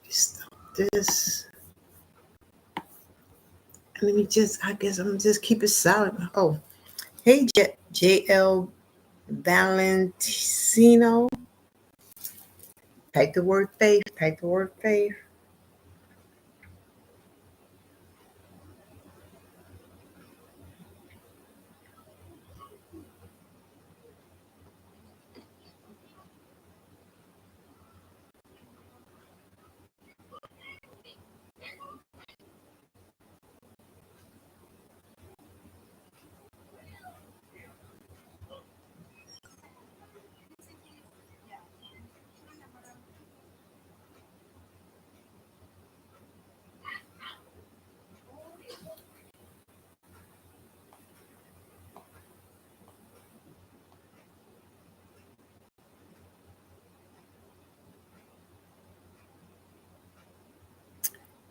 Stop this. Let me just, I guess I'm going to just keep it silent. Oh, hey, JL Valentino. Type the word faith. Type the word faith.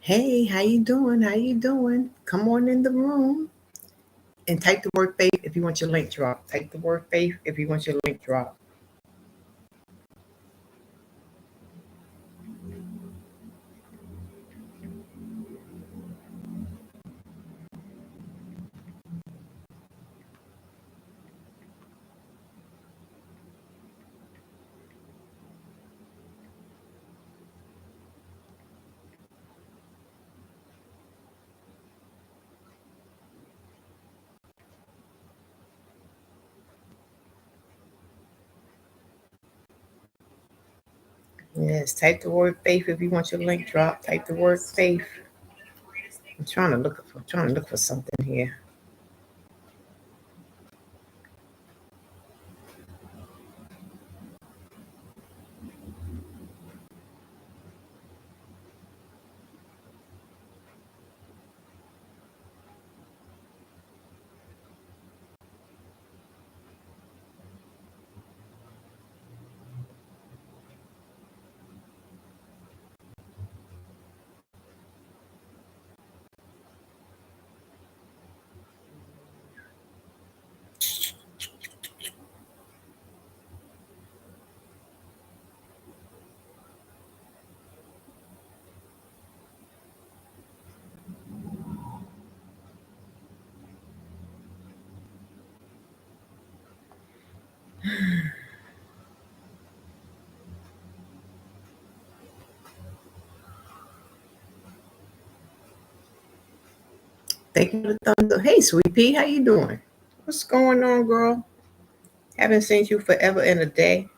Hey, how you doing? How you doing? Come on in the room and type the word faith if you want your link drop. Type the word faith if you want your link drop. Yes, type the word faith if you want your link drop. Type the word faith. I'm trying to look for something here. Thank you for the thumbs up. Hey, Sweet Pea, how you doing? What's going on, girl? Haven't seen you forever and a day.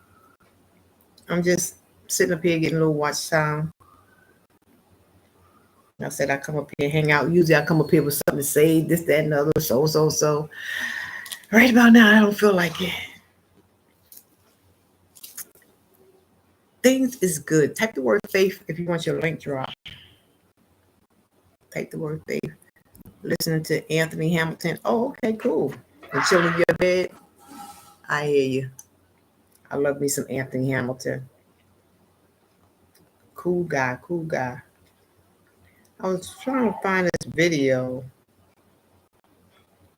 I'm just sitting up here getting a little watch time. I said I come up here and hang out. Usually I come up here with something to say, this, that, and the other, so. Right about now, I don't feel like it. Things is good. Type the word faith if you want your link drop. Type the word faith. Listening to Anthony Hamilton. Oh, okay, cool. And chilling in your bed. I hear you. I love me some Anthony Hamilton. Cool guy, cool guy. I was trying to find this video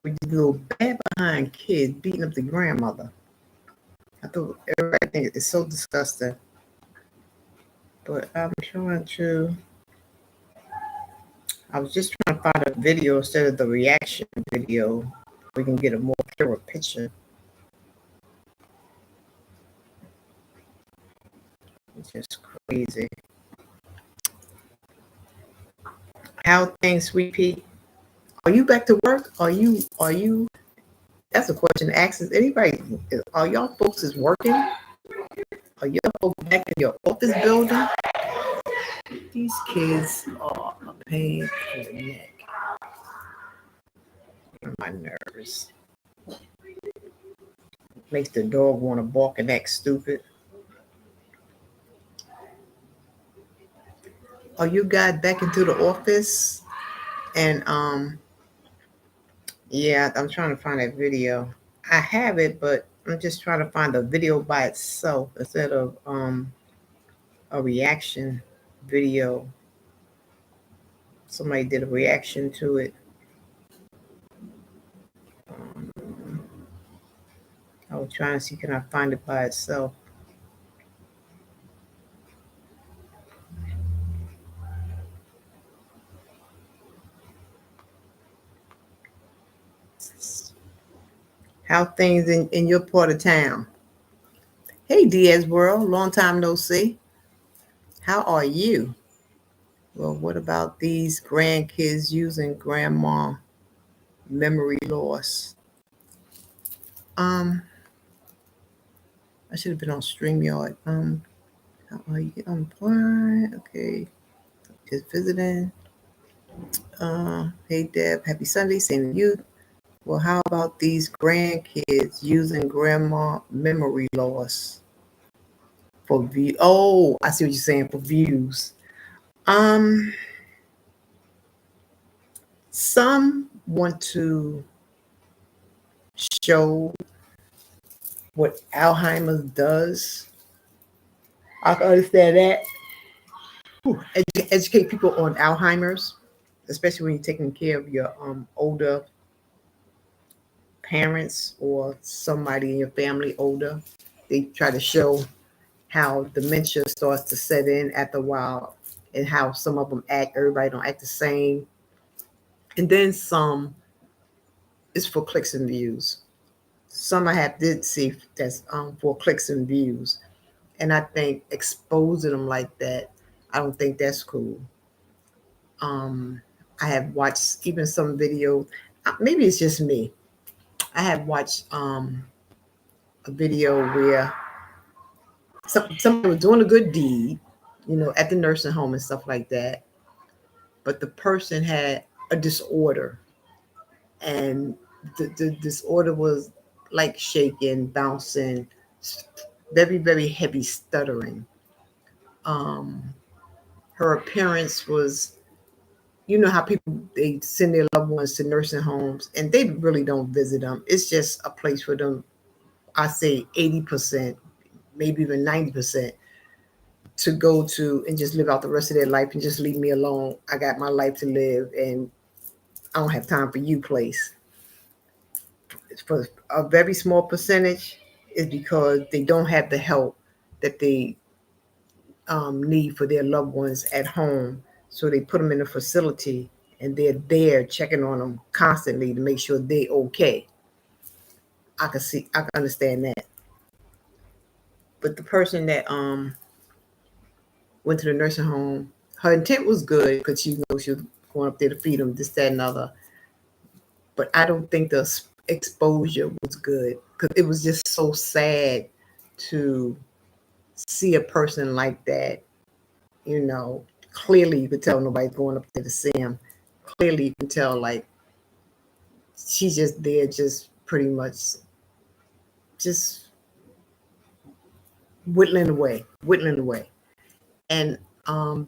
with these little bad behind kids beating up the grandmother. I thought everybody thinks it's so disgusting. But I'm trying to. I was just trying to find a video instead of the reaction video. We can get a more clearer picture. It's just crazy. How things, Sweet Pea? Are you back to work? Are you? That's a question to ask. Is anybody? Are y'all folks is working? Are y'all folks back in your office building? These kids are a pain in the neck. My nerves. Makes the dog want to bark and act stupid. Are you guys back into the office? And yeah, I'm trying to find that video. I have it, but I'm just trying to find the video by itself instead of a reaction video. Somebody did a reaction to it. I was trying to see, can I find it by itself? How things in your part of town? Hey, Diaz World, long time no see. How are you? Well, what about these grandkids using grandma memory loss? Um, I should have been on StreamYard. How are you? I'm fine. Okay, just visiting. Hey Deb, happy Sunday, same to you. Well, how about these grandkids using grandma memory loss for view? Oh, I see what you're saying, for views. Um, some want to show what Alzheimer's does. I can understand that. Educate people on Alzheimer's, especially when you're taking care of your older parents or somebody in your family older. They try to show how dementia starts to set in after a while and how some of them act, everybody don't act the same. And then some is for clicks and views. Some I have did see that's for clicks and views. And I think exposing them like that, I don't think that's cool. Um, I have watched even some video, maybe it's just me. I have watched a video where somebody was doing a good deed, at the nursing home and stuff like that. But the person had a disorder, and the disorder was like shaking, bouncing, very, very heavy stuttering. Um, Her appearance was, how people they send their loved ones to nursing homes and they really don't visit them. It's just a place for them. I say 80%, maybe even 90%, to go to and just live out the rest of their life and just leave me alone. I got my life to live and I don't have time for you place. For a very small percentage is because they don't have the help that they need for their loved ones at home. So they put them in a facility and they're there checking on them constantly to make sure they okay. I can understand that. But the person that went to the nursing home, her intent was good because she was going up there to feed them, this, that, and other. But I don't think the exposure was good because it was just so sad to see a person like that. Clearly you could tell nobody's going up there to see him. Clearly you can tell like she's just there, just pretty much just whittling away. And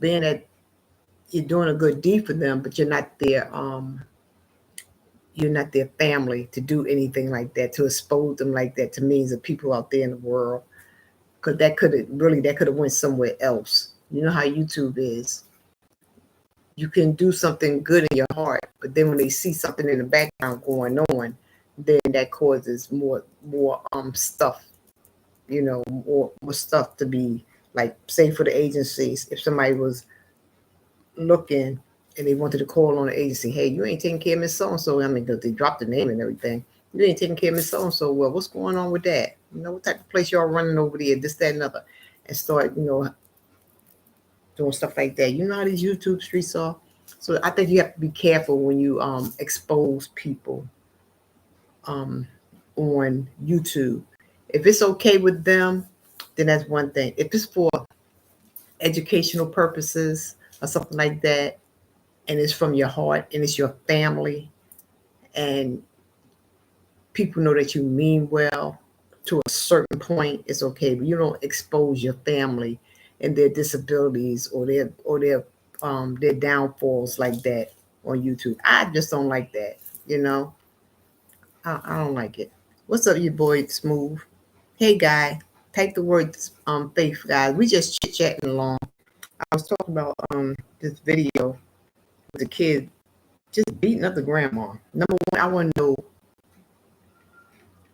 being that you're doing a good deed for them, but you're not their family to do anything like that, to expose them like that to millions of people out there in the world. Because that could have went somewhere else. You know how YouTube is. You can do something good in your heart, but then when they see something in the background going on, then that causes more stuff, more stuff to be like, say for the agencies, if somebody was looking and they wanted to call on the agency, hey, you ain't taking care of Miss So-and-so. I mean, they dropped the name and everything. You ain't taking care of Miss So-and-so. Well, what's going on with that? What type of place y'all running over there, this, that, and other. And start, doing stuff like that. You know how these YouTube streets are? So I think you have to be careful when you expose people on YouTube. If it's okay with them, then that's one thing. If it's for educational purposes or something like that, and it's from your heart and it's your family, and people know that you mean well to a certain point, it's okay. But you don't expose your family and their disabilities or their downfalls like that on YouTube. I just don't like that. I don't like it. What's up, you boy, Smooth? Hey, guy, type the word faith, guys. We just chit chatting along. I was talking about this video with the kid just beating up the grandma. Number one, I want to know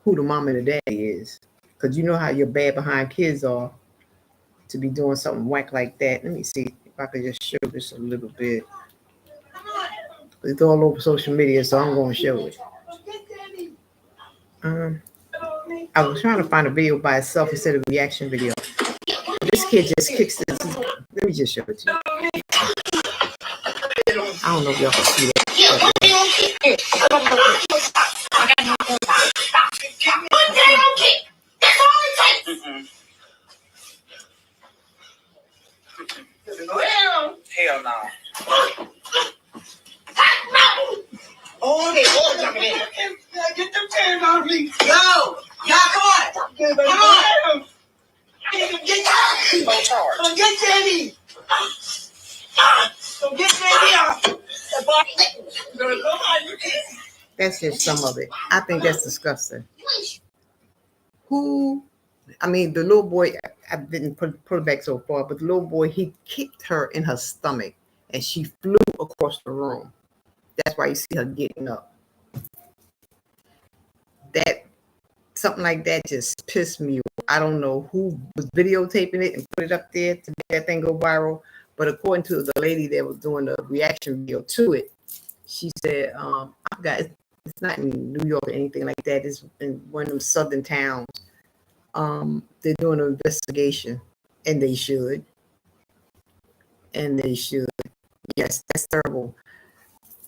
who the mom and the daddy is, because you know how your bad behind kids are to be doing something whack like that. Let me see if I could just show this a little bit. It's all over social media, so I'm going to show it. I was trying to find a video by itself instead of a reaction video. This kid just kicks this. Let me just show it to you. I don't know if y'all can see that. Hell no. Oh, get them hands off me. Yo, come on. Come on. Get Jamie. Go get Jamie off. That's just some of it. I think that's disgusting. I mean, the little boy, I didn't put it back so far, but the little boy, he kicked her in her stomach and she flew across the room. That's why you see her getting up. That something like that just pissed me off. I don't know who was videotaping it and put it up there to make that thing go viral. But according to the lady that was doing the reaction video to it, she said, I forgot, it's not in New York or anything like that. It's in one of them southern towns. They're doing an investigation, and they should. Yes, that's terrible.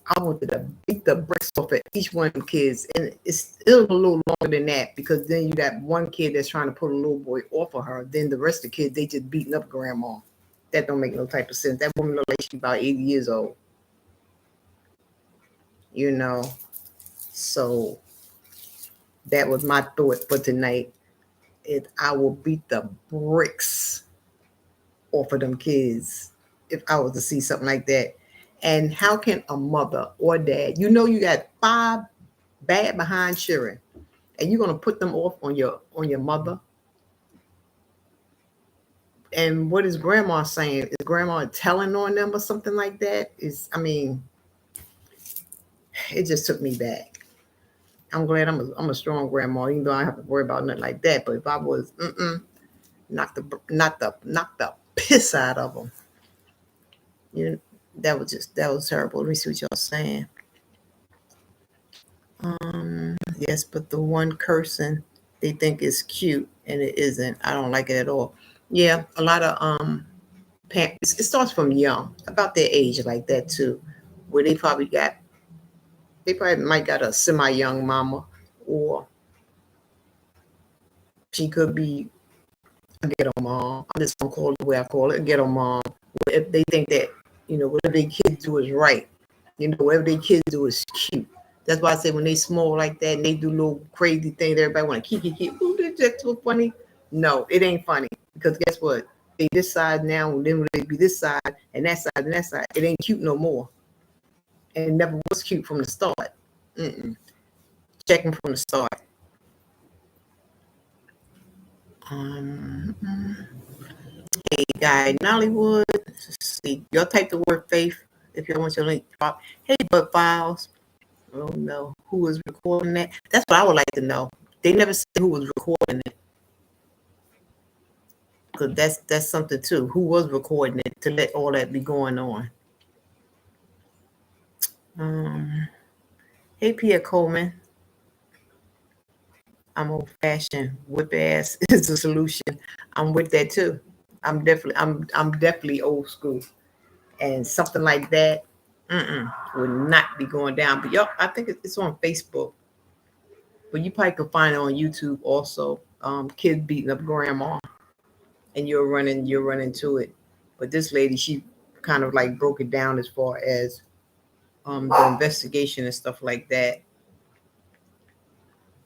I wanted to beat the bricks off of each one of the kids, and it's still a little longer than that because then you got one kid that's trying to put a little boy off of her. Then the rest of the kids, they just beating up grandma. That don't make no type of sense. That woman looks like she's about 80 years old. You know, so that was my thought for tonight. I will beat the bricks off of them kids if I was to see something like that. And how can a mother or dad, you got 5 bad behind children, and you're gonna put them off on your mother? And what is grandma saying? Is grandma telling on them or something like that? It just took me back. I'm glad I'm a strong grandma, even though I don't have to worry about nothing like that. But if I was, knock the piss out of them. That was terrible. Let me see what y'all saying. Yes, but the one cursing they think is cute and it isn't. I don't like it at all. Yeah, a lot of parents. It starts from young, about their age, like that too, where they probably might got a semi-young mama, or she could be a ghetto mom. I'm just gonna call it the way I call it, a ghetto mom. If they think that whatever their kids do is right, whatever their kids do is cute. That's why I say when they small like that and they do little crazy things, everybody want to keep. Ooh, that's so funny. No, it ain't funny, because guess what? They this side now, and then when they be this side and that side and that side, it ain't cute no more. And it never was cute from the start. Checking from the start. Hey, guy, Nollywood. Let's see. Y'all type the word faith if you want your link drop. Hey, Bud Files. Oh no, who was recording that? That's what I would like to know. They never said who was recording it, because that's something too. Who was recording it to let all that be going on? Hey, Pierre Coleman. I'm old fashioned. Whip ass is the solution. I'm with that too. I'm definitely old school, and something like that would not be going down. But y'all, I think it's on Facebook, but you probably could find it on YouTube also. Kids beating up grandma, and you're running to it. But this lady, she kind of like broke it down as far as the investigation and stuff like that.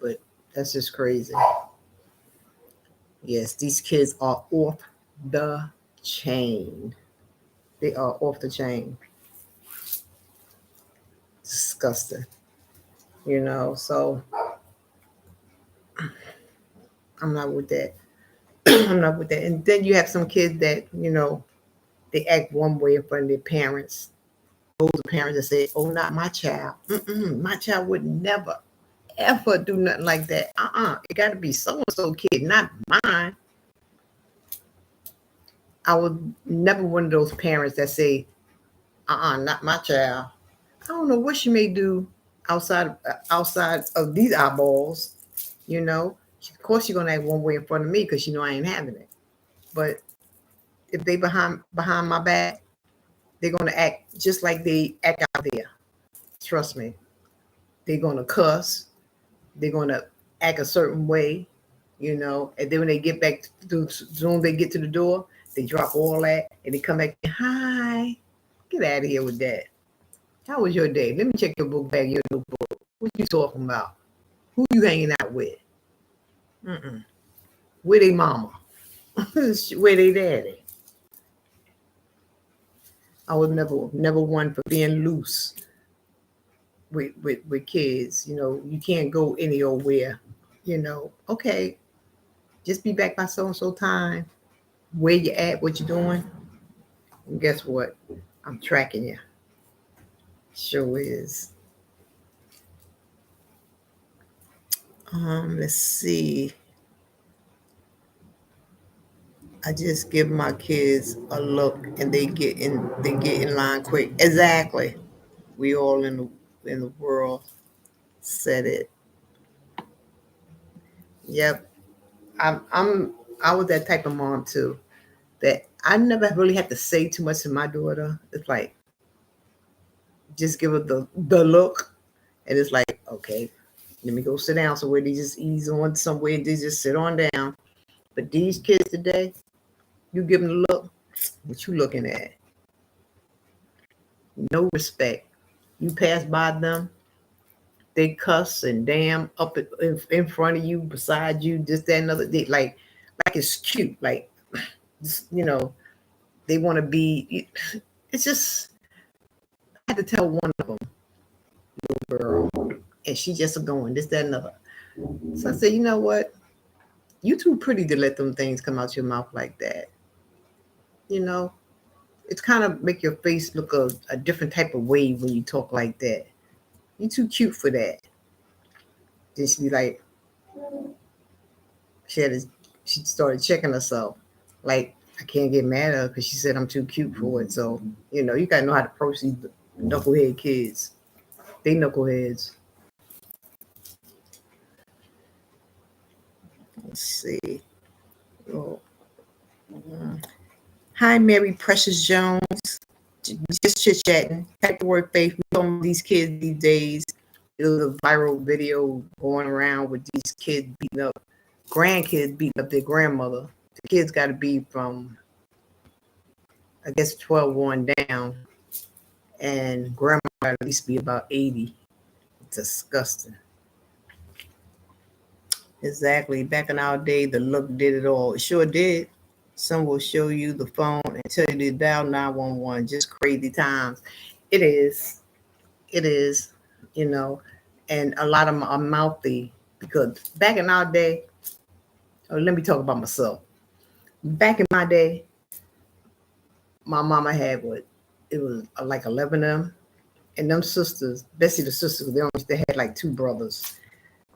But that's just crazy. Yes, these kids are off the chain. They are off the chain. Disgusting. So I'm not with that. I'm not with that. And then you have some kids that, they act one way in front of their parents. Those parents that say, oh, not my child. My child would never, ever do nothing like that. It got to be so-and-so kid, not mine. I would never one of those parents that say, not my child. I don't know what she may do outside of these eyeballs. You know, of course you're gonna act one way in front of me because you know I ain't having it. But if they behind my back, they're gonna act just like they act out there. Trust me. They're gonna cuss. They're gonna act a certain way, you know. And then when they get back to soon they get to the door, they drop all that and they come back. Hi, get out of here with that. How was your day? Let me check your book bag, your notebook. What you talking about? Who you hanging out with? Where they mama? Where they daddy? I was never one for being loose with kids. You know, you can't go any old where. You know, okay, just be back by so and so time. Where you at? What you doing? And guess what? I'm tracking you. Sure is. Let's see. I just give my kids a look and they get in line quick. Exactly. We all in the world said it. Yep. I was that type of mom too. That I never really had to say too much to my daughter. It's like just give her the look, and it's like, okay, let me go sit down somewhere. They just ease on somewhere and they just sit on down. But these kids today, you give them the look, what you looking at? No respect. You pass by them, they cuss and damn up in front of you, beside you, this, that, another. They like it's cute. Like, you know, they want to be. It's just, I had to tell one of them, little girl, and she just going this, that, another. So I said, you know what? You too pretty to let them things come out your mouth like that. You know, it's kind of make your face look a different type of way when you talk like that. You too cute for that. Then she be like, she started checking herself. Like, I can't get mad at her because she said I'm too cute for it. So, you know, you gotta know how to approach these knucklehead kids. They knuckleheads. Let's see. Oh. Hi, Mary Precious Jones. Just chit chatting. Type the word faith. We talking these kids these days. There was a viral video going around with these kids beating up grandkids beating up their grandmother. The kids got to be from, I guess, 12 on down, and grandma got at least be about 80. Disgusting. Exactly. Back in our day, the look did it all. It sure did. Some will show you the phone and tell you to dial 911. Just crazy times. It is. It is. You know, and a lot of them are mouthy because back in our day, let me talk about myself. Back in my day, my mama had it was like 11 of them, and them sisters, Bessie the sisters, they had like 2 brothers.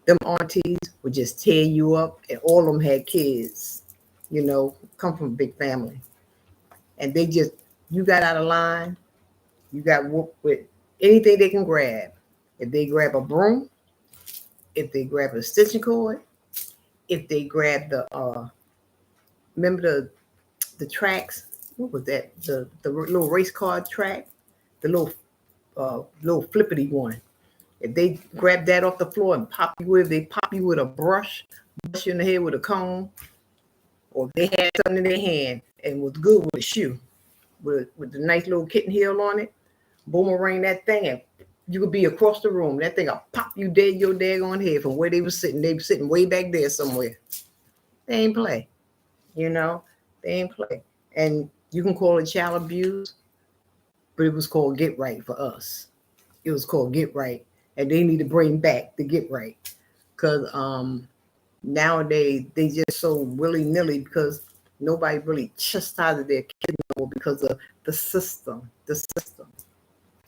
Them aunties would just tear you up, and all of them had kids, you know, come from a big family. And they just, you got out of line, you got whooped with anything they can grab. If they grab a broom, if they grab an extension cord, if they grab remember the tracks, what was that? The little race car track, the little flippity one. If they grab that off the floor and pop you with, they pop you with a brush you in the head with a comb, or if they had something in their hand and was good with a shoe, with the nice little kitten heel on it, boomerang that thing, and you could be across the room. That thing will pop you dead your daggone head from where they were sitting. They were sitting way back there somewhere. They ain't play, you know. They ain't play. And you can call it child abuse, but it was called get right for us. It was called get right. And they need to bring back the get right. Because nowadays they just so willy-nilly because nobody really chastises their kids anymore because of the system. The system.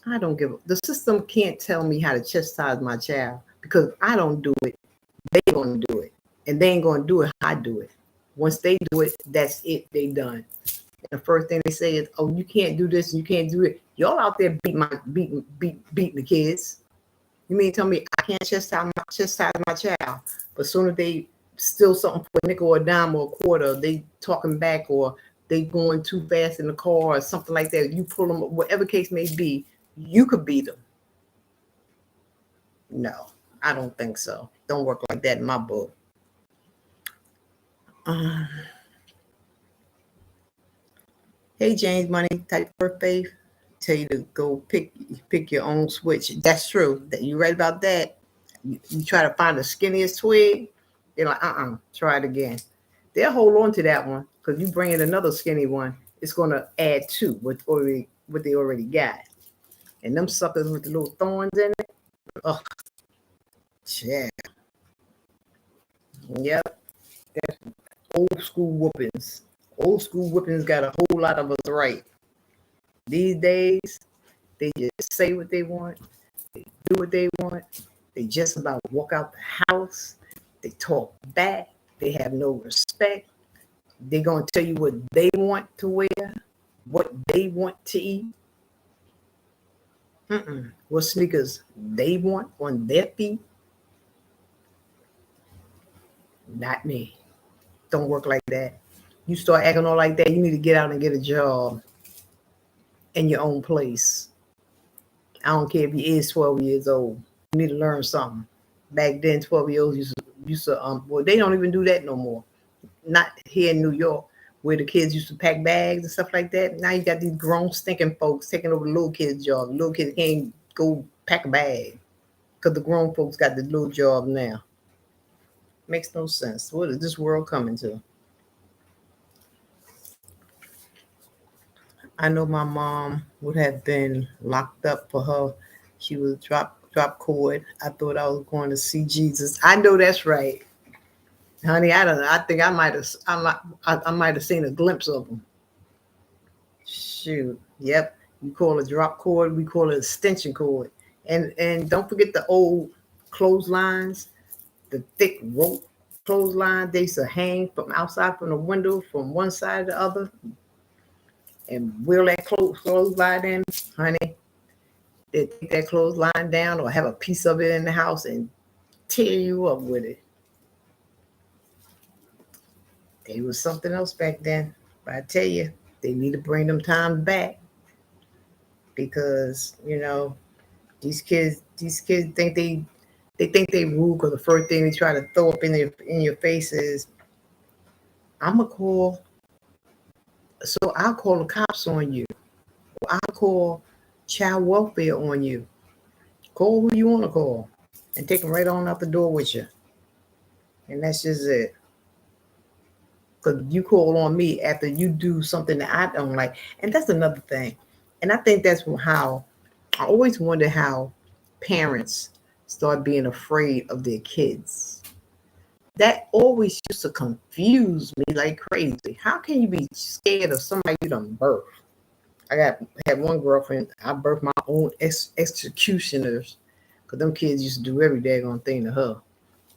I don't give a, the system can't tell me how to chastise my child because I don't do it. They gonna do it. And they ain't gonna do it how I do it. Once they do it, that's it. They done. And the first thing they say is, "Oh, you can't do this and you can't do it." Y'all out there beating the kids. You mean tell me I can't chastise my child. But soon as they steal something for a nickel or a dime or a quarter, they talking back or they going too fast in the car or something like that. You pull them, whatever case may be, you could beat them. No, I don't think so. Don't work like that in my book. Hey, James Money, type for faith. Tell you to go pick your own switch. That's true. That you right about that. You try to find the skinniest twig. They're like, try it again. They'll hold on to that one because you bring in another skinny one. It's gonna add to what they already got. And them suckers with the little thorns in it. Oh, yeah. Yep. That's old school whoopings. Old school whoopings got a whole lot of us right. These days, they just say what they want, they do what they want, they just about walk out the house, they talk back, they have no respect, they're going to tell you what they want to wear, what they want to eat, what sneakers they want on their feet. Not me. Don't work like that. You start acting all like that, you need to get out and get a job in your own place. I don't care if you is 12 years old. You need to learn something. Back then, 12-year-olds used to well, they don't even do that no more. Not here in New York, where the kids used to pack bags and stuff like that. Now you got these grown stinking folks taking over the little kids' job. Little kids can't go pack a bag because the grown folks got the little job now. Makes no sense. What is this world coming to? I know my mom would have been locked up for her. She was drop cord. I thought I was going to see Jesus. I know that's right, honey. I don't know. I think I might have seen a glimpse of him. Shoot. Yep. You call it drop cord. We call it extension cord. And don't forget the old clotheslines, the thick rope clothesline. They used to hang from outside from the window from one side to the other. And wheel that clothesline in, honey. They take that clothesline down or have a piece of it in the house and tear you up with it. They was something else back then. But I tell you, they need to bring them times back because these kids think they think they rude because the first thing they try to throw up in your face is, I'll call the cops on you. I'll call child welfare on you. Call who you want to call and take them right on out the door with you. And that's just it. Because you call on me after you do something that I don't like. And that's another thing. And I think that's how I always wonder how parents start being afraid of their kids. That always used to confuse me like crazy. How can you be scared of somebody you done birthed? I had one girlfriend, I birthed my own executioners because them kids used to do every daggone thing to her.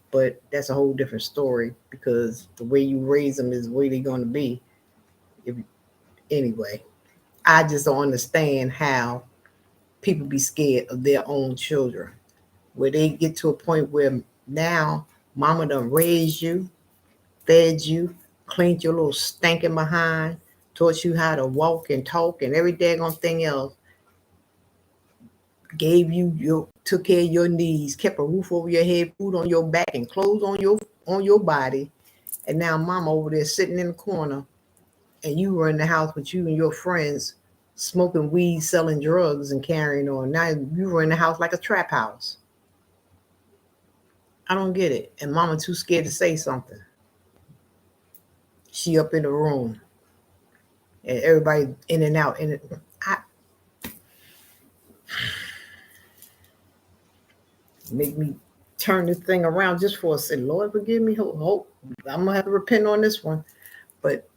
But that's a whole different story because the way you raise them is the way they're going to be. Anyway, I just don't understand how people be scared of their own children, where they get to a point where now mama done raised you, fed you, cleaned your little stinking behind, taught you how to walk and talk and every daggone thing else, took care of your needs, kept a roof over your head, food on your back, and clothes on your body. And now mama over there sitting in the corner, and you were in the house with you and your friends smoking weed, selling drugs, and carrying on. Now you were in the house like a trap house. I don't get it. And mama too scared to say something. She up in the room, and everybody in and out. And make me turn this thing around just for a second. Lord, forgive me. Hope I'm gonna have to repent on this one. But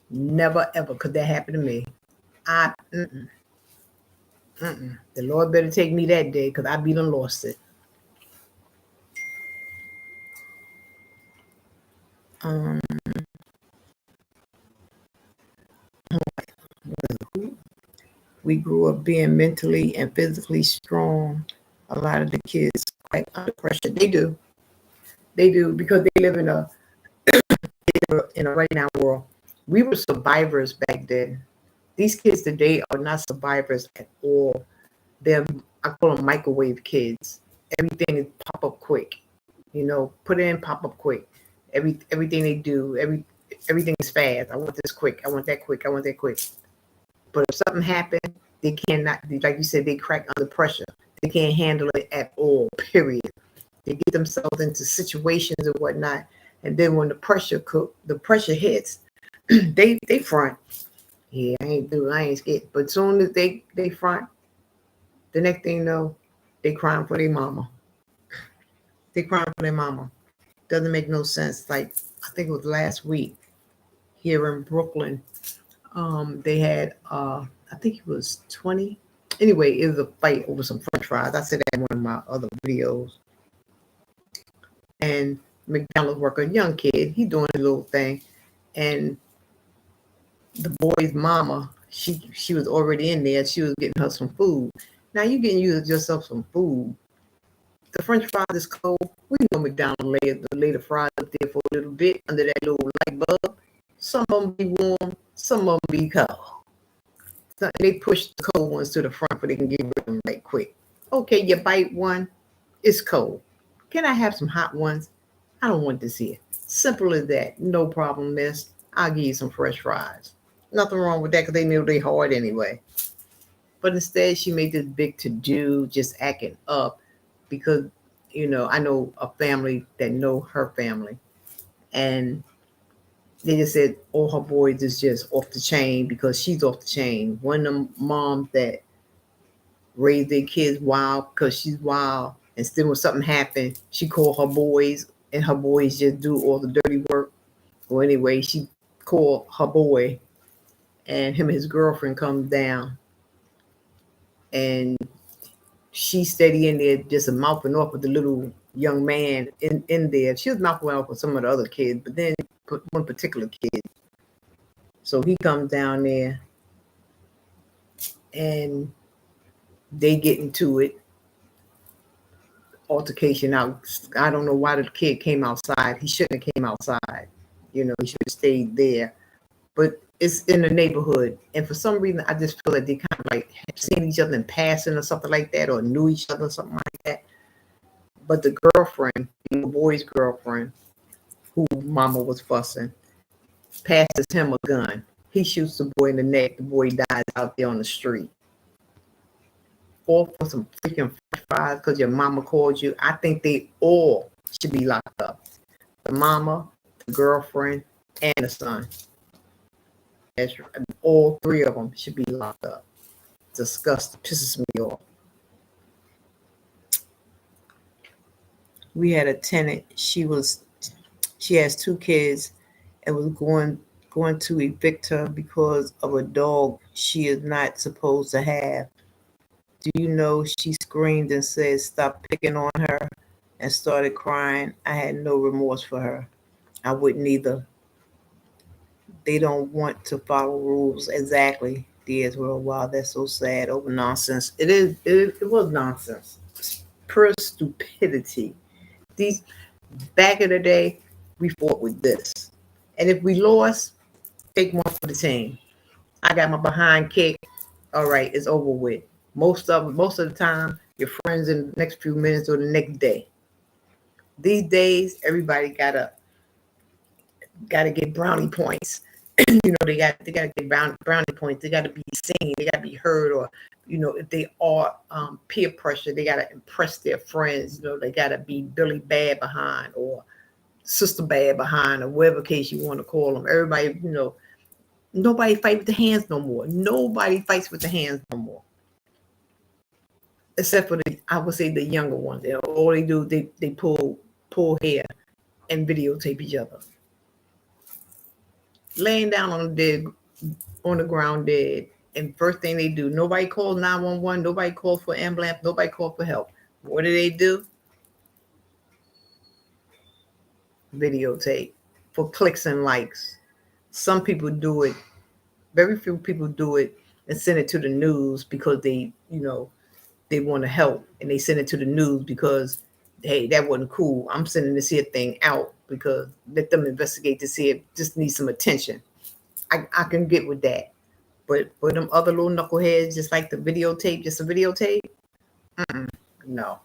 never ever could that happen to me. The Lord better take me that day because I be done lost it. We grew up being mentally and physically strong. A a lot of the kids quite under pressure. They do because they live in a right now world. We were survivors back then. These kids today are not survivors at all. I call them microwave kids. Everything is pop up quick. Put it in, pop up quick. Everything they do, everything is fast. I want this quick. I want that quick. I want that quick. But if something happened, they cannot. Like you said, they crack under pressure. They can't handle it at all. Period. They get themselves into situations and whatnot, and then when the pressure hits, they front. Yeah, I ain't scared. But soon as they front, the next thing you know, they crying for their mama. They crying for their mama. Doesn't make no sense. Like, I think it was last week here in Brooklyn. They had I think it was 20. Anyway, it was a fight over some French fries. I said that in one of my other videos. And McDonald's worker, young kid, he doing a little thing, and the boy's mama, she was already in there. She was getting her some food. Now you getting yourself some food. The French fries is cold. We know McDonald's lay the fries up there for a little bit under that little light bulb. Some of them be warm, some of them be cold. So they push the cold ones to the front so they can get rid of them right quick. Okay, you bite one, it's cold. Can I have some hot ones? I don't want this here. Simple as that. No problem, miss. I'll give you some fresh fries. Nothing wrong with that because they knew they hard anyway. But instead, she made this big to-do, just acting up because, I know a family that know her family. And they just said all her boys is just off the chain because she's off the chain. One of them moms that raised their kids wild because she's wild. And still when something happened, she called her boys and her boys just do all the dirty work. Well, anyway, she called her boy and him and his girlfriend comes down. And she steady in there just mouthing off with the little young man in there. She was mouthing off with some of the other kids, but then one particular kid. So he comes down there and they get into it. Altercation out. I don't know why the kid came outside. He shouldn't have came outside. He should have stayed there. But it's in the neighborhood. And for some reason, I just feel like they kind of like have seen each other in passing or something like that, or knew each other or something like that. But the girlfriend, the boy's girlfriend, who mama was fussing, passes him a gun. He shoots the boy in the neck. The boy dies out there on the street. All for some freaking French fries because your mama called you. I think they all should be locked up. The mama, the girlfriend, and the son. All three of them should be locked up. Disgusting. Pisses me off. We had a tenant. She has 2 kids and was going to evict her because of a dog she is not supposed to have. Do you know she screamed and said, "Stop picking on her," and started crying. I had no remorse for her. I wouldn't either. They don't want to follow rules. Exactly. Well, wow, that's so sad. Over nonsense. It was nonsense. Pure stupidity. These back in the day, we fought with this. And if we lost, take one for the team. I got my behind kicked. All right, it's over with. Most of the time, your friends in the next few minutes or the next day. These days, everybody gotta get brownie points. They gotta get brownie points. They gotta be seen. They gotta be heard. Or, if they are peer pressure, they gotta impress their friends. They gotta be Billy Bad behind or Sister Bad behind or whatever case you want to call them. Everybody, nobody fight with the hands no more. Nobody fights with the hands no more. Except for I would say the younger ones. All they do, they pull hair and videotape each other. Laying down on the ground dead. And first thing they do, nobody calls 911, nobody calls for ambulance, nobody calls for help. What do? Videotape for clicks and likes. Some people do it. Very few people do it and send it to the news because they, they want to help and they send it to the news because, hey, that wasn't cool. I'm sending this here thing out because let them investigate to see if just needs some attention. I can get with that. But for them other little knuckleheads, just like the videotape, just a videotape, no.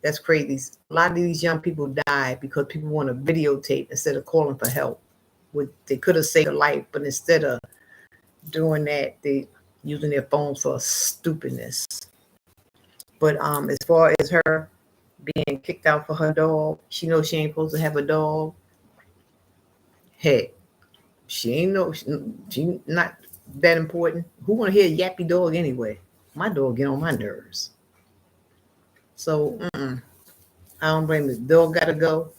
That's crazy. A lot of these young people die because people want to videotape instead of calling for help. They could have saved a life, but instead of doing that, they using their phones for stupidness. But as far as her being kicked out for her dog, she knows she ain't supposed to have a dog. Hey, she ain't no, she not that important. Who want to hear a yappy dog anyway? My dog get on my nerves. So I don't blame the dog. Gotta go.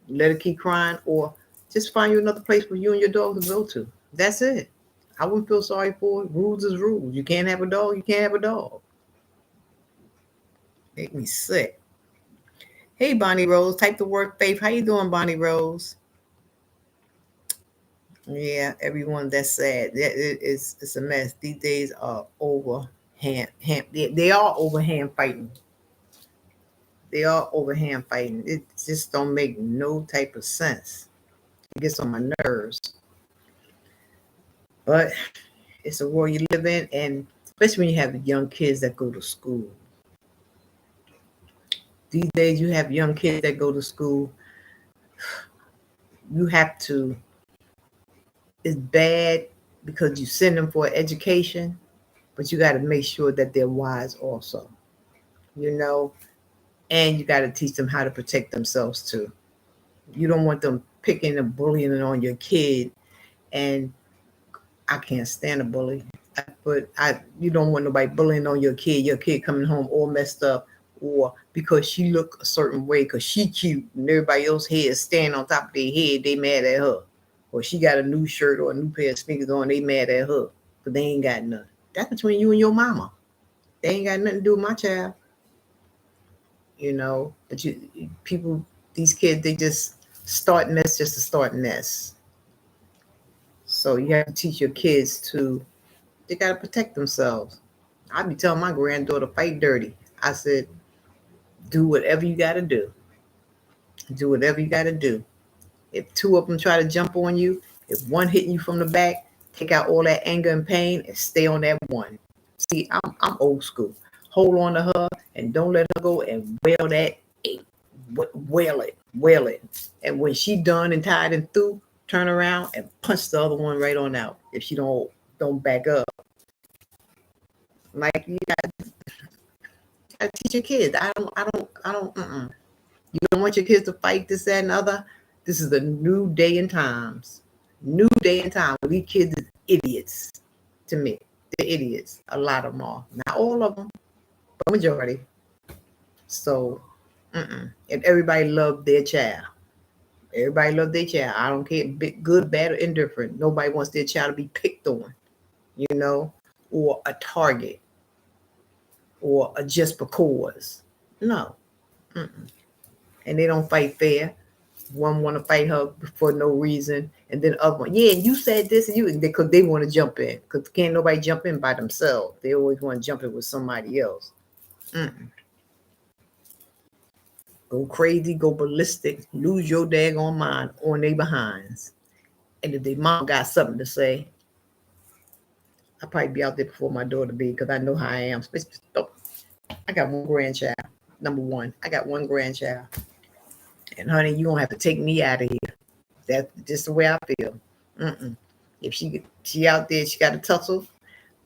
Let it keep crying, or just find you another place for you and your dog to go to. That's it. I wouldn't feel sorry for it. Rules is rules. You can't have a dog. You can't have a dog. Make me sick. Hey, Bonnie Rose. Type the word faith. How you doing, Bonnie Rose? Yeah, everyone. That's sad. It's a mess. These days are over hand. They are over hand fighting. They are over hand fighting. It just don't make no type of sense. It gets on my nerves. But it's a world you live in, and especially when you have young kids that go to school. These days, you have young kids that go to school. You have to. It's bad because you send them for education, but you got to make sure that they're wise also. You know, and you got to teach them how to protect themselves too. You don't want them picking and bullying on your kid, and I can't stand a bully. But you don't want nobody bullying on your kid coming home all messed up, or because she look a certain way because she cute and everybody else head stand on top of their head, they mad at her. Or she got a new shirt or a new pair of sneakers on, they mad at her because they ain't got nothing. That's between you and your mama. They ain't got nothing to do with my child. You know, but these kids, they just start mess just to start mess. So you have to teach your kids they got to protect themselves. I be telling my granddaughter, fight dirty. I said, do whatever you got to do. Do whatever you got to do. If two of them try to jump on you, if one hitting you from the back, take out all that anger and pain and stay on that one. See, I'm old school. Hold on to her and don't let her go and wail it. And when she done and tired and through, turn around and punch the other one right on out. If she don't back up. Like you gotta teach your kids. I don't. You don't want your kids to fight this, that, and other. This is a new day and times. New day and time. These kids is idiots to me. They're idiots. A lot of them are. Not all of them, but majority. So, and everybody love their child. Everybody love their child. I don't care, good, bad, or indifferent. Nobody wants their child to be picked on, you know, or a target, or a just because. No. And they don't fight fair. One want to fight her for no reason, and then the other one, yeah, you said this, and because they want to jump in, because can't nobody jump in by themselves. They always want to jump in with somebody else. Go crazy, go ballistic, lose your daggone mind on their behinds. And if their mom got something to say, I'll probably be out there before my daughter be, because I know how I am. I got one grandchild. Number one, I got one grandchild. And honey, you don't have to take me out of here. That's just the way I feel. If she out there, she got to tussle,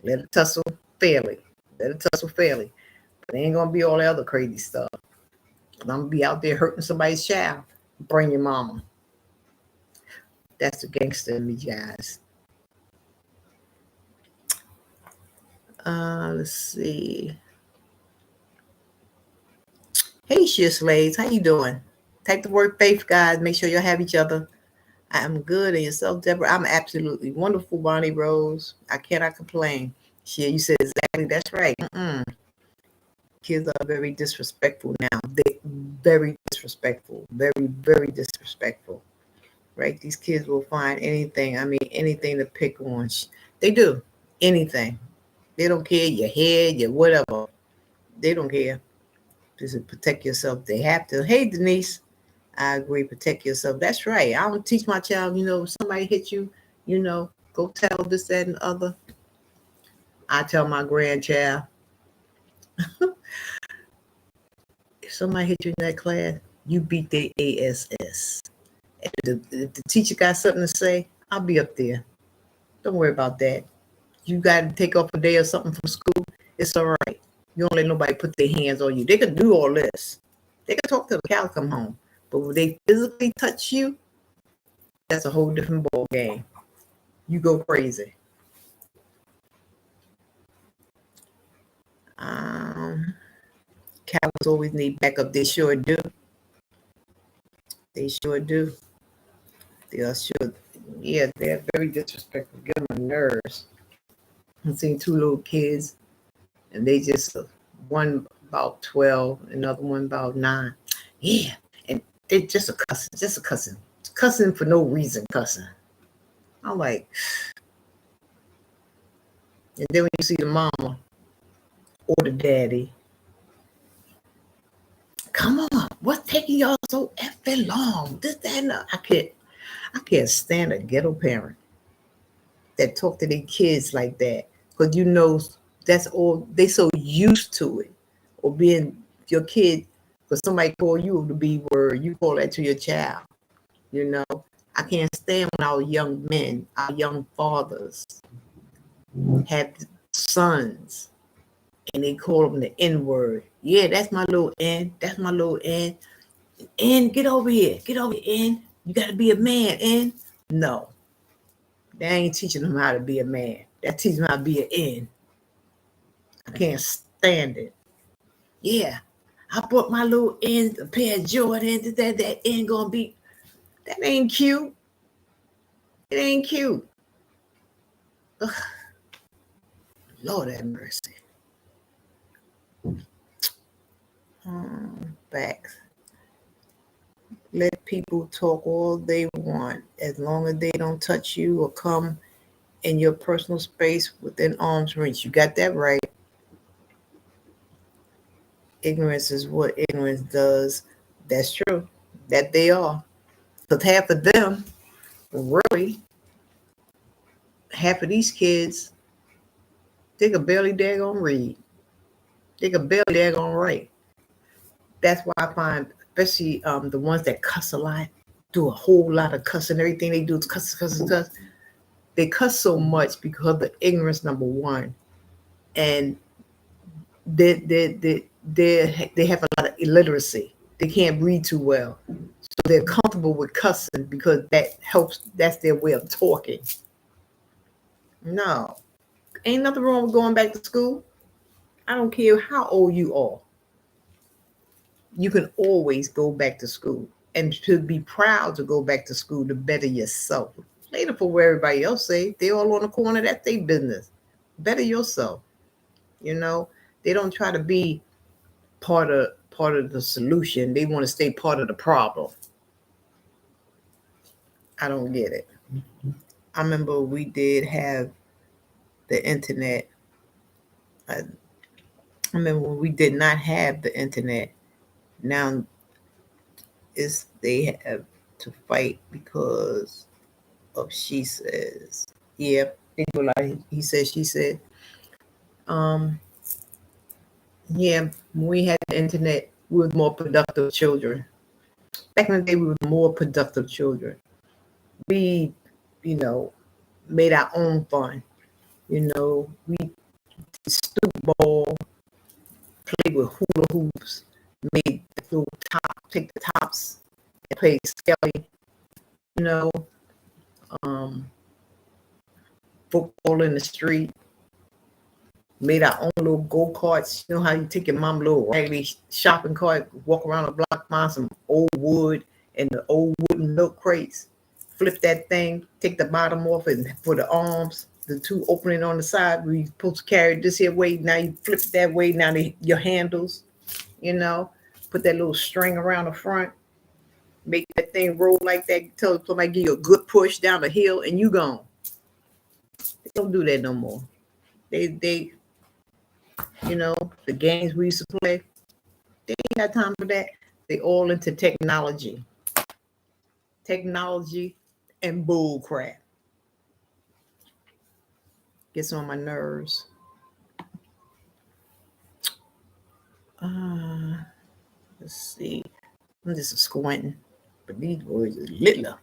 let her tussle fairly. Let her tussle fairly. But it ain't going to be all the other crazy stuff. I'm going to be out there hurting somebody's child. Bring your mama. That's the gangster in me, guys. Let's see. Hey, Sheer Slaves. How you doing? Take the word faith, guys. Make sure you'll have each other. I'm good. And yourself, Deborah? I'm absolutely wonderful, Bonnie Rose. I cannot complain. Sheer, you said exactly. That's right. Kids are very disrespectful now. They're very disrespectful. Very, very disrespectful. Right? These kids will find anything. I mean, anything to pick on. They do. Anything. They don't care. Your head, your whatever. They don't care. Just protect yourself. They have to. Hey, Denise, I agree. Protect yourself. That's right. I don't teach my child, if somebody hit you, go tell this, that, and the other. I tell my grandchild, if somebody hit you in that class, you beat their ASS. If the teacher got something to say, I'll be up there. Don't worry about that. You got to take off a day or something from school. It's all right. You don't let nobody put their hands on you. They can do all this. They can talk till the cows come home. But when they physically touch you, that's a whole different ball game. You go crazy. Cows always need backup. They sure do. They sure do. They are sure. Yeah, they're very disrespectful. Get on my nerves. I've seen two little kids, and they just one about 12, another one about 9. Yeah, and they just a cussing for no reason, cussing. I'm like, and then when you see the mama or the daddy, come on, what's taking y'all so effing long? This, that, and that. I can't stand a ghetto parent that talk to their kids like that, because that's all they so used to it, or being your kid. Because somebody call you the B word, you call that to your child. I can't stand when our young men, our young fathers, have sons and they call them the N word. Yeah, that's my little N. That's my little N. N, get over here. Get over here, N. You got to be a man, N. No. They ain't teaching them how to be a man. That teaching them how to be an N. I can't stand it. Yeah. I bought my little N, a pair of Jordans. That N gonna be. That ain't cute. It ain't cute. Ugh. Lord have mercy. Back. Let people talk all they want, as long as they don't touch you or come in your personal space within arm's reach. You got that right. Ignorance is what ignorance does. That's true. That they are. Because half of them, really, half of these kids, they can barely daggone read. They can barely daggone write. That's why I find, especially the ones that cuss a lot, do a whole lot of cussing. Everything they do is cuss. They cuss so much because of the ignorance, number one, and they have a lot of illiteracy. They can't read too well, so they're comfortable with cussing because that helps. That's their way of talking. No, ain't nothing wrong with going back to school. I don't care how old you are. You can always go back to school, and to be proud to go back to school to better yourself. Later for what everybody else say, they all on the corner, that's their business. Better yourself. They don't try to be part of the solution. They want to stay part of the problem. I don't get it. I remember we did have the internet. I remember when we did not have the internet. Now they have to fight because of she says. Yeah, people like he said, she said. Yeah, when we had the internet, we were more productive children. Back in the day, we were more productive children. We, made our own fun. We did stoop ball, played with hula hoops, made the little take the tops, and play skelly, football in the street. Made our own little go-karts. You know how you take your mom little raggedy shopping cart, walk around the block, find some old wood and the old wooden milk crates, flip that thing, take the bottom off, and for the arms, the two opening on the side, where you're supposed to carry it this here way, now you flip it that way, now your handles, put that little string around the front, make that thing roll like that, tell somebody give you a good push down the hill, and you gone. They don't do that no more. They You know, the games we used to play, they ain't got time for that. They all into technology and bull crap. Gets on my nerves. Uh, let's see. I'm just squinting, but these boys are little.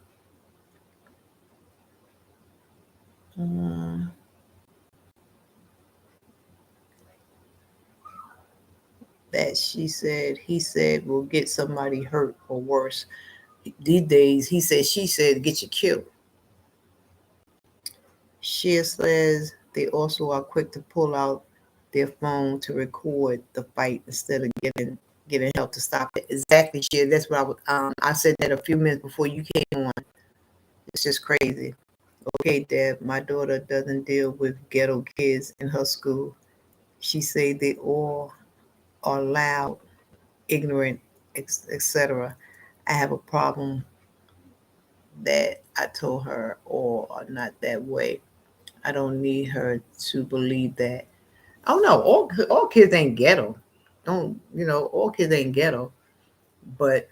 Uh, that he said will get somebody hurt or worse. These days, he said, she said, get you killed. Shea says they also are quick to pull out their phone to record the fight instead of getting help to stop it. Exactly, Shea. That's what I said that a few minutes before you came on. It's just crazy. Okay, Deb, my daughter doesn't deal with ghetto kids in her school. She say they all are loud, ignorant, etc. I have a problem that I told her all are not that way. I don't need her to believe that. Oh no, all kids ain't ghetto. Don't all kids ain't ghetto, but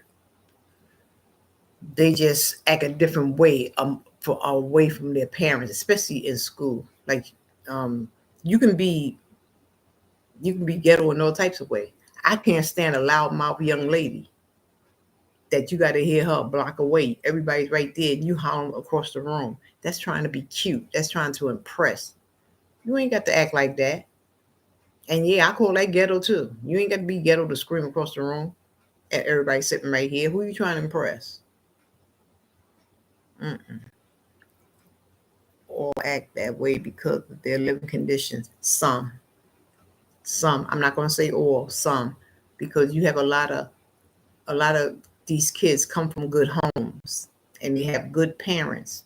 they just act a different way for away from their parents, especially in school. Like um, you can be ghetto in all types of ways. I can't stand a loudmouth young lady that you got to hear her a block away. Everybody's right there, and you hollering across the room. That's trying to be cute. That's trying to impress. You ain't got to act like that. And yeah, I call that ghetto too. You ain't got to be ghetto to scream across the room at everybody sitting right here. Who you trying to impress? Mm-mm. Or act that way because of their living conditions. Some. I'm not going to say all. Some, because you have a lot of these kids come from good homes and they have good parents,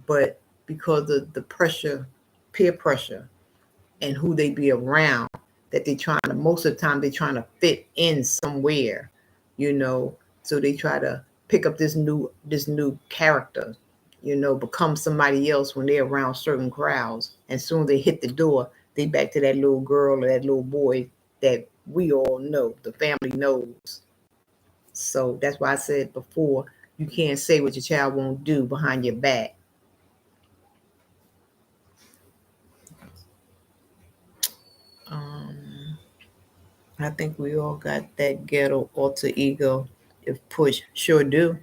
but because of the pressure, peer pressure, and who they be around, that they trying to most of the time they trying to fit in somewhere, so they try to pick up this new character, become somebody else when they're around certain crowds, and soon they hit the door, they back to that little girl or that little boy that we all know, the family knows. So that's why I said before, you can't say what your child won't do behind your back. um I think we all got that ghetto alter ego. If push, sure do.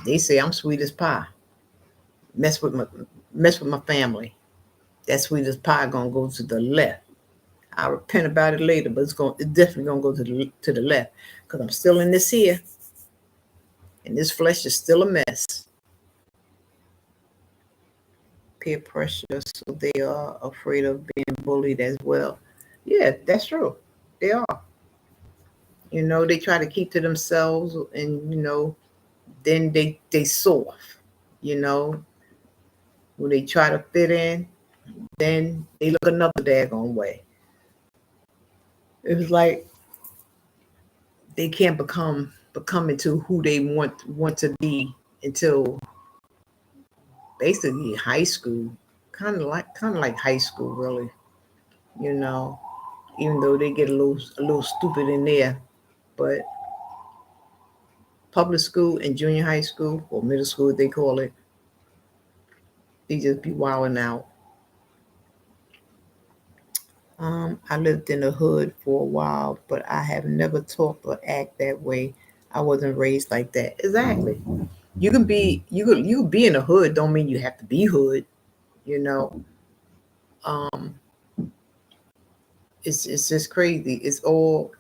They say I'm sweet as pie. Mess with my family. That sweet as pie gonna go to the left. I'll repent about it later, but it's definitely gonna go to the left because I'm still in this here, and this flesh is still a mess. Peer pressure, so they are afraid of being bullied as well. Yeah, that's true. They are. They try to keep to themselves, and then they soft. You know, when they try to fit in, then they look another daggone way. It was like they can't become into who they want to be until basically high school. Kind of like high school, really. You know, even though they get a little stupid in there, but public school and junior high school or middle school, they call it, they just be wilding out. I lived in the hood for a while, but I have never talked or act that way. I wasn't raised like that. Exactly. You can be in the hood. Don't mean you have to be hood. You know. Um, it's just crazy. It's all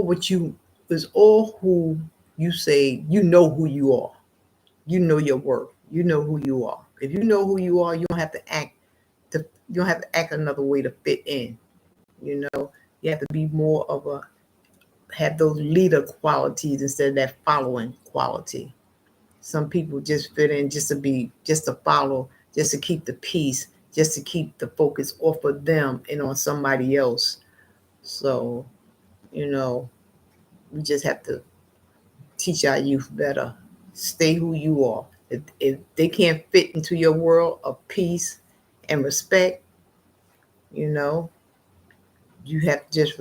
what you. It's all who you say. You know who you are. You know your worth. You know who you are. If you know who you are, you don't have to act. You don't have to act another way to fit in. You have to be more of a have those leader qualities instead of that following quality. Some people just fit in just to follow, just to keep the peace, just to keep the focus off of them and on somebody else. So, you know, we just have to teach our youth better. Stay who you are. If they can't fit into your world of peace and respect, you know, you have to just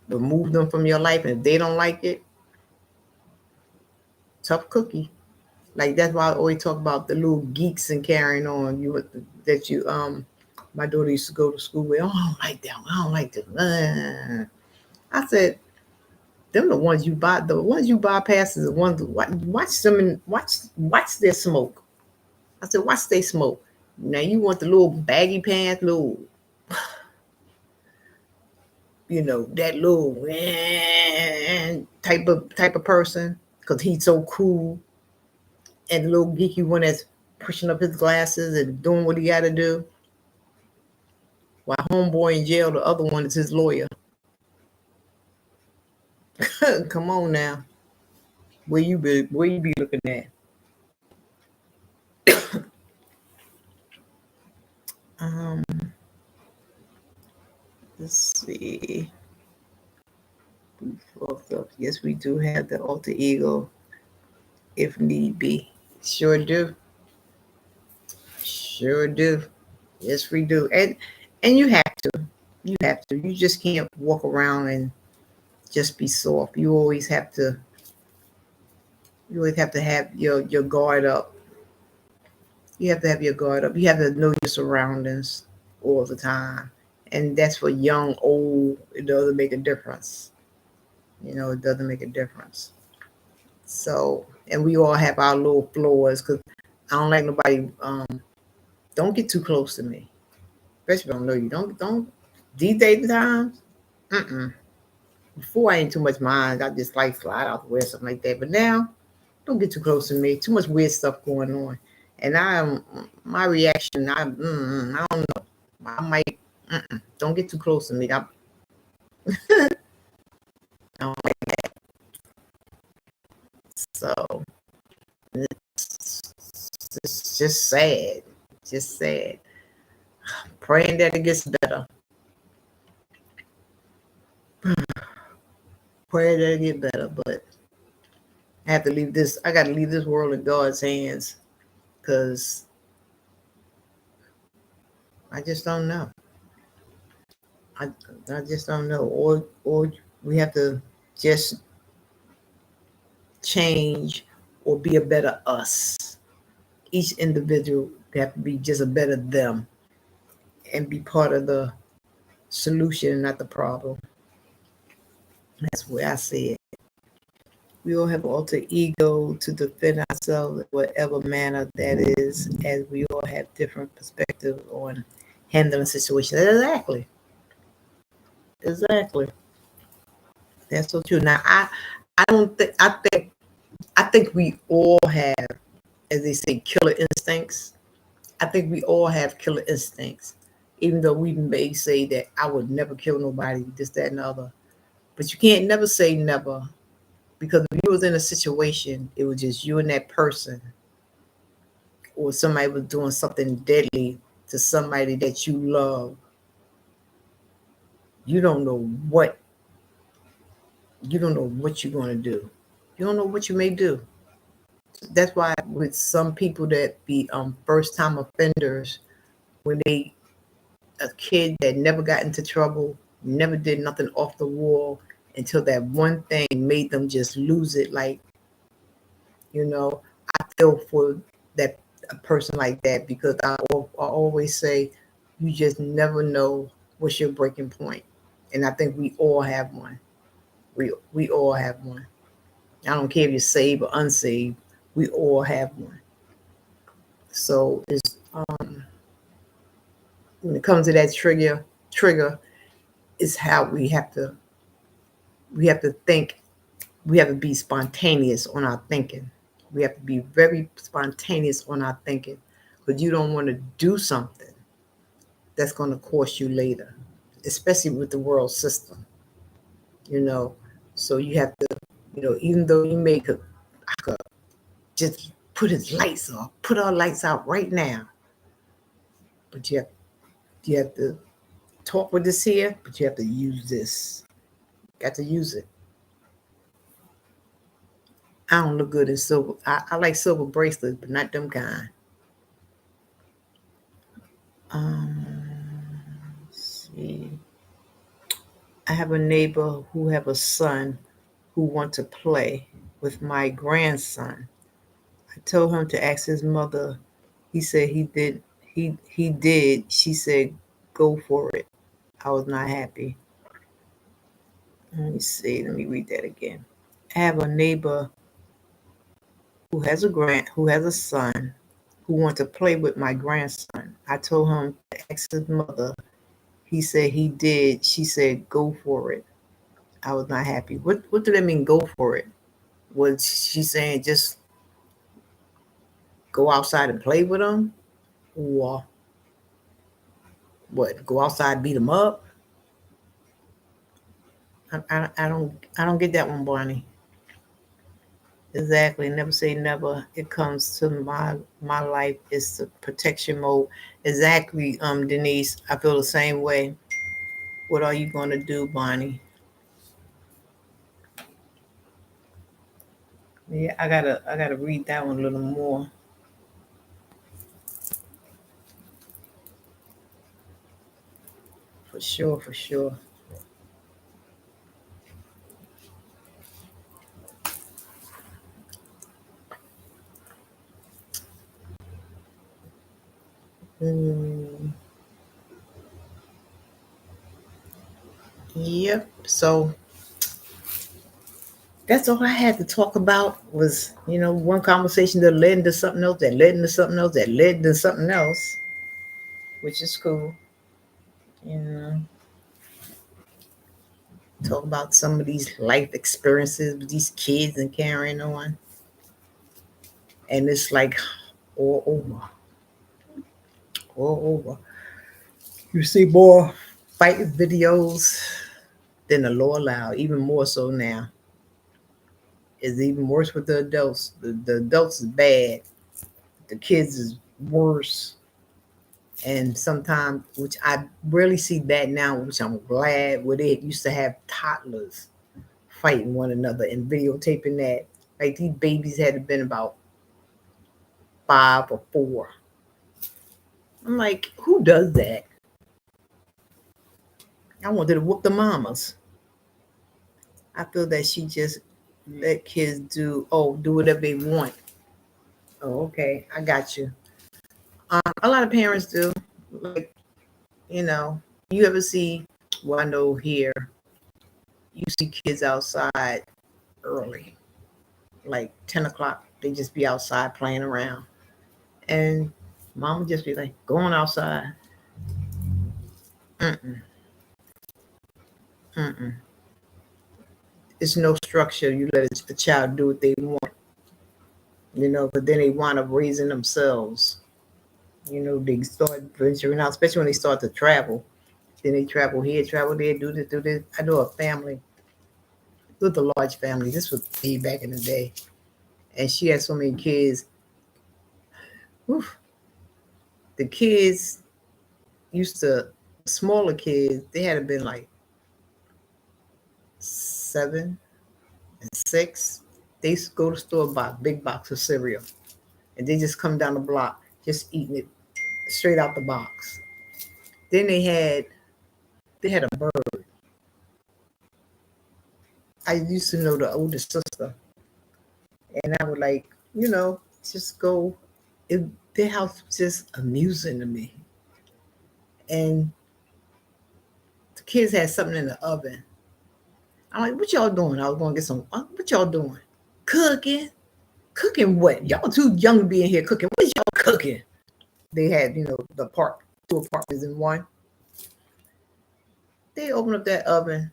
remove them from your life, and if they don't like it, tough cookie. Like that's why I always talk about the little geeks and carrying on. My daughter used to go to school with. Oh, I don't like that one. I don't like this. I said, them the ones you buy. The ones you bypass is the ones. Watch them and watch their smoke. I said, watch they smoke. Now you want the little baggy pants, little, that little type of person, because he's so cool, and the little geeky one that's pushing up his glasses and doing what he got to do. While homeboy in jail, the other one is his lawyer. Come on now, where you be looking at? Um, let's see. Yes, we do have the alter ego if need be. Sure do. Sure do. Yes, we do. And you have to. You have to. You just can't walk around and just be soft. You always have to have your guard up. You have to have your guard up. You have to know your surroundings all the time. And that's for young, old, it doesn't make a difference. It doesn't make a difference. So, and we all have our little flaws, because I don't like nobody, don't get too close to me. Especially if I don't know you. Don't, these dating times, before I ain't too much mind. I just like slide out the way or something like that. But now, don't get too close to me. Too much weird stuff going on. And my reaction, I don't know. I might, don't get too close to me. I don't like that. So, it's just sad. Just sad. Praying that it gets better. Praying that it get better. But I have to leave this. I got to leave this world in God's hands, because I just don't know. I just don't know. Or we have to just change or be a better us. Each individual have to be just a better them and be part of the solution, not the problem. That's where I see it. We all have alter ego to defend ourselves in whatever manner that is, as we all have different perspectives on handling situations. Exactly. That's so true. Now, I don't think I think we all have, as they say, killer instincts. I think we all have killer instincts, even though we may say that I would never kill nobody, this, that, and the other. But you can't never say never, because if you was in a situation, it was just you and that person, or somebody was doing something deadly to somebody that you love. You don't know what you're going to do. You don't know what you may do. That's why with some people that be first time offenders, when a kid that never got into trouble, never did nothing off the wall, until that one thing made them just lose it. Like, I feel for that a person like that, because I always say, you just never know what's your breaking point. And I think we all have one. We all have one. I don't care if you're saved or unsaved. We all have one. So it's when it comes to that trigger is how we have to think. We have to be spontaneous on our thinking. We have to be very spontaneous on our thinking, because you don't want to do something that's going to cost you later, especially with the world system. So you have to, even though I could just put his lights off, put our lights out right now, but you have to talk with this here, but you have to use this. Got to use it. I don't look good in silver. I like silver bracelets, but not them kind. Let's see. I have a neighbor who have a son who want to play with my grandson. I told him to ask his mother. He said he did. He did. She said, "Go for it." I was not happy. Let me see. Let me read that again. I have a neighbor who has a son who want to play with my grandson. I told him to ask his mother. He said he did. She said, "Go for it." I was not happy. What do that mean? Go for it. Was she saying just go outside and play with him, or what? Go outside and beat him up? I don't get that one, Barney. Exactly. Never say never. It comes to my life. It's the protection mode. Exactly, Denise. I feel the same way. What are you gonna do, Bonnie? Yeah, I gotta read that one a little more. For sure, for sure. Mm, yep. So that's all I had to talk about was, one conversation that led into something else, that led into something else, that led into something else, which is cool. You know, talk about some of these life experiences with these kids and carrying on. And it's like all over, all over. You see more fighting videos than the law allow, even more so now. It's even worse with the adults. The adults is bad. The kids is worse. And sometimes, which I rarely see that now, which I'm glad, where they used to have toddlers fighting one another and videotaping that. Like these babies had to been about 5 or 4. I'm like, who does that? I wanted to whoop the mamas. I feel that she just let kids do whatever they want. Oh, okay, I got you. A lot of parents do. Like, you know, you ever see, well, I know here, you see kids outside early, like 10 o'clock. They just be outside playing around. And mom would just be like, going outside. Mm-mm, mm-mm. It's no structure. You let a child do what they want, but then they wind up raising themselves. They start venturing out, especially when they start to travel. Then they travel here, travel there, do this, do this. I know a family with a large family. This was me back in the day. And she had so many kids. Oof. The kids used to, smaller kids, they had to been like 7 and 6. They used to go to the store, buy a big box of cereal. And they just come down the block, just eating it straight out the box. Then they had a bird. I used to know the oldest sister, and I would like, just go. It, their house was just amusing to me. And the kids had something in the oven. I'm like, what y'all doing? I was going to get some. What y'all doing? Cooking. Cooking what? Y'all too young to be in here cooking. What y'all cooking? They had, the park, 2 apartments in one. They opened up that oven.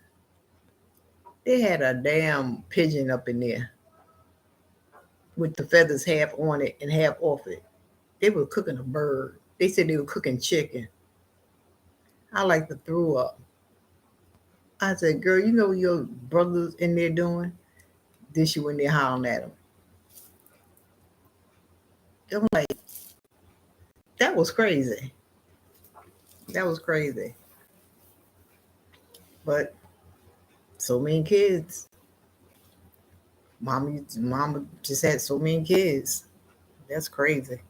They had a damn pigeon up in there with the feathers half on it and half off it. They were cooking a bird. They said they were cooking chicken. I like to throw up. I said, girl, you know what your brother's in there doing? Then she went there hollering at him. I'm like, that was crazy. That was crazy. But so many kids. Mama just had so many kids. That's crazy.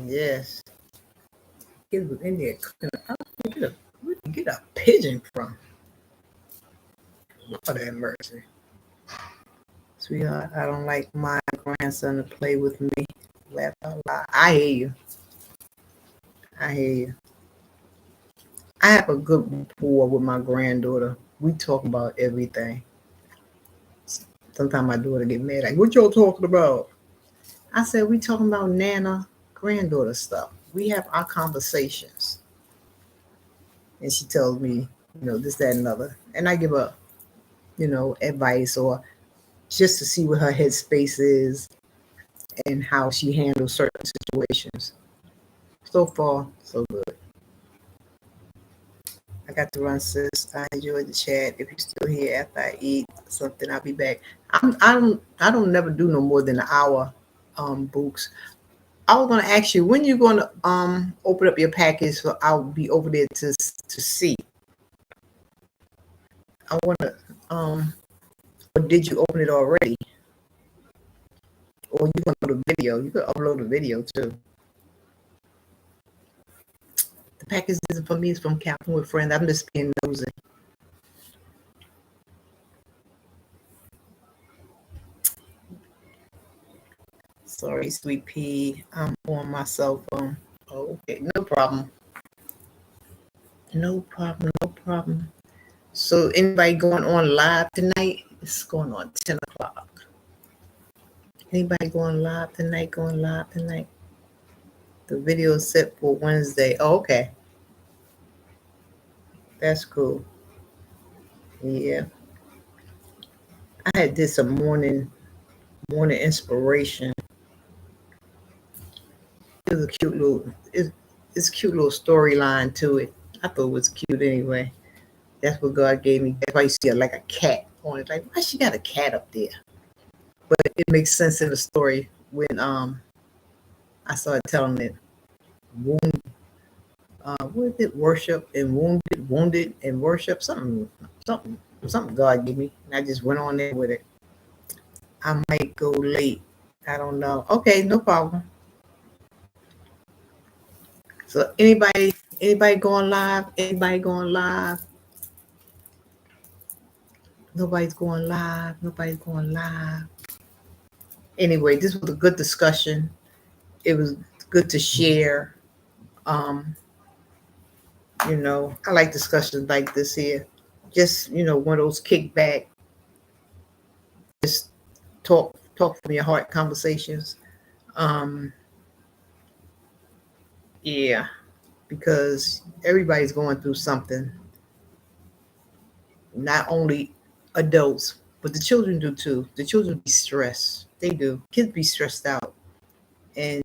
Yes. Kids was in there cooking. Where did you get a pigeon from? Lord have mercy. Sweetheart, I don't like my grandson to play with me. Laugh out loud. I hear you. I hear you. I have a good rapport with my granddaughter. We talk about everything. Sometimes my daughter get mad, like, what y'all talking about? I said, we talking about Nana granddaughter stuff. We have our conversations. And she tells me, this, that, and other. And I give her, advice or just to see what her headspace is and how she handles certain situations. So far, so good. I got to run, sis. I enjoyed the chat. If you're still here after I eat something, I'll be back. I don't never do no more than an hour books. I was gonna ask you when you're gonna open up your package, so I'll be over there to see. I wanna or did you open it already? Or you gonna do the video? You could upload a video too. The package isn't for me, it's from Captain with Friends. I'm just being nosy. Sorry, sweet pea. I'm on my cell phone. Okay, no problem. No problem, no problem. So anybody going on live tonight? It's going on 10 o'clock. Anybody going live tonight? The video is set for Wednesday. Oh, okay. That's cool. Yeah. I had did some morning inspiration. It was a cute little, it's a cute little storyline to it. I thought it was cute anyway. That's what God gave me. That's why you see like a cat on it. Like, why she got a cat up there? But it makes sense in the story when I started telling it. What is it? Worship and wounded and worship. Something God gave me. And I just went on there with it. I might go late. I don't know. Okay, no problem. So anybody going live? Anybody going live? Nobody's going live. Anyway, this was a good discussion. It was good to share. I like discussions like this here. Just, one of those kickback, just talk from your heart conversations. Yeah, because everybody's going through something. Not only adults, but the children do too. The children be stressed. They do. Kids be stressed out, and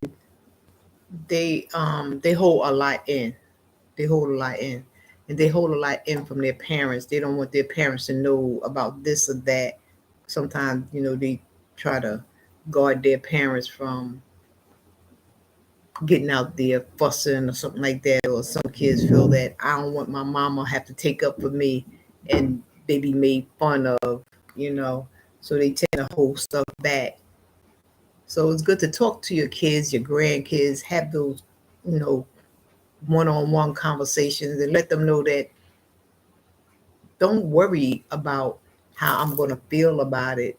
they hold a lot in. And they hold a lot in from their parents. They don't want their parents to know about this or that. Sometimes, they try to guard their parents from getting out there fussing or something like that. Or some kids feel that I don't want my mama have to take up for me, and they be made fun of, so they tend to hold stuff back. So it's good to talk to your kids, your grandkids, have those, one-on-one conversations and let them know that don't worry about how I'm going to feel about it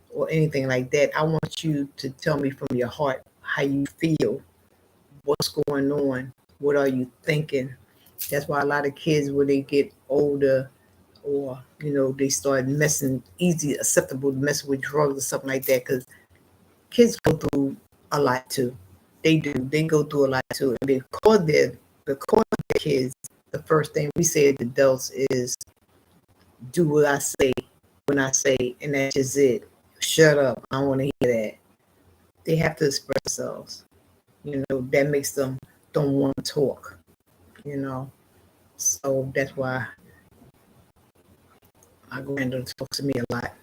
or anything like that. I want you to tell me from your heart how you feel, what's going on, what are you thinking. That's why a lot of kids, when they get older or, they start acceptable to mess with drugs or something like that, because kids go through a lot too. They do. They go through a lot too. And because they're kids, the first thing we say as adults is do what I say when I say, and that's just it. Shut up. I don't want to hear that. They have to express themselves. That makes them don't want to talk. So that's why my granddaughter talks to me a lot.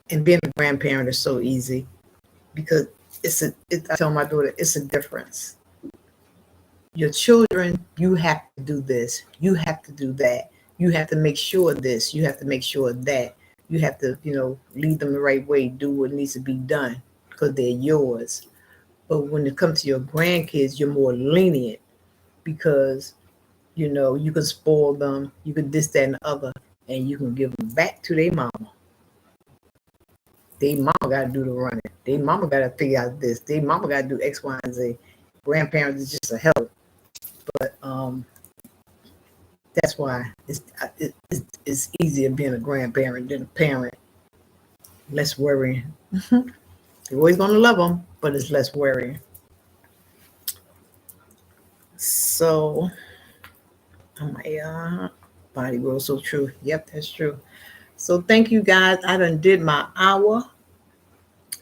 And being a grandparent is so easy because I tell my daughter, it's a difference. Your children, you have to do this. You have to do that. You have to make sure this. You have to make sure that. You have to, lead them the right way, do what needs to be done because they're yours. But when it comes to your grandkids, you're more lenient. because you know you can spoil them, you can this, that, and the other, and you can give them back to their mama. They mama got to do the running. They mama got to figure out this. They mama got to do X, Y, and Z. Grandparents is just a help, but that's why it's easier being a grandparent than a parent. Less worrying. You're always gonna love them, but it's less worrying. So, oh my body grows so true. Yep, that's true. So thank you guys. I done did my hour.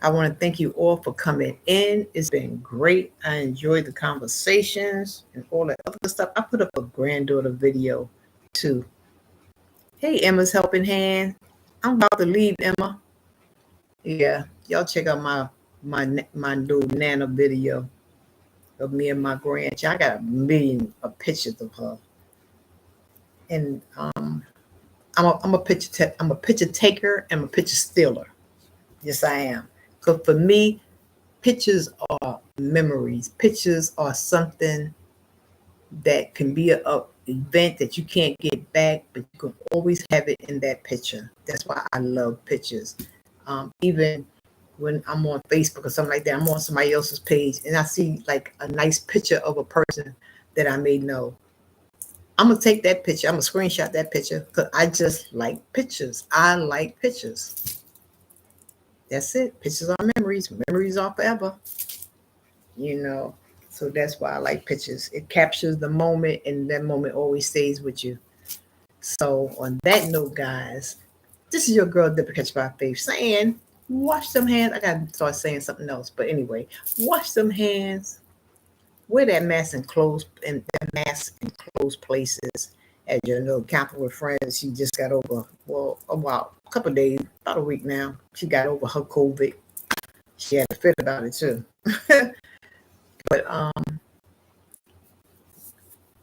I want to thank you all for coming in. It's been great. I enjoyed the conversations and all that other stuff. I put up a granddaughter video too. Hey, Emma's helping hand. I'm about to leave, Emma. Yeah, y'all check out my little Nana video of me and my grandchild. I got a million of pictures of her, and I'm a picture taker and I'm a picture stealer. Yes, I am. Because for me, pictures are memories. Pictures are something that can be an event that you can't get back, but you can always have it in that picture. That's why I love pictures. Even when I'm on Facebook or something like that, I'm on somebody else's page and I see like a nice picture of a person that I may know. I'm going to take that picture. I'm going to screenshot that picture because I just like pictures. I like pictures. That's it. Pictures are memories. Memories are forever. You know, so that's why I like pictures. It captures the moment and that moment always stays with you. So on that note, guys, this is your girl, Dipper Catch by Faith, saying, wash them hands. I got to start saying something else. But anyway, wash them hands. Wear that mask in closed places. As you know, camping with friends, she just got over, well, about a couple of days, about a week now. She got over her COVID. She had a fit about it too. But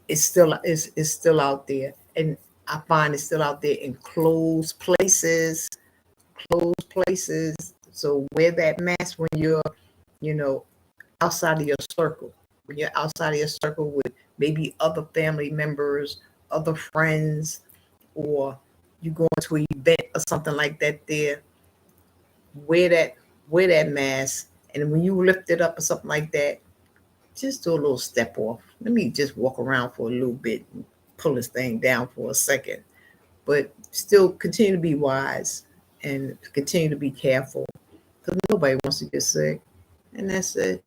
it's still out there. And I find it's still out there in closed places. So wear that mask when you're, you know, outside of your circle. When you're outside of your circle with maybe other family members, other friends, or you go to an event or something like that there, wear that mask. And when you lift it up or something like that, just do a little step off. Let me just walk around for a little bit and pull this thing down for a second. But still continue to be wise and continue to be careful because nobody wants to get sick. And that's it.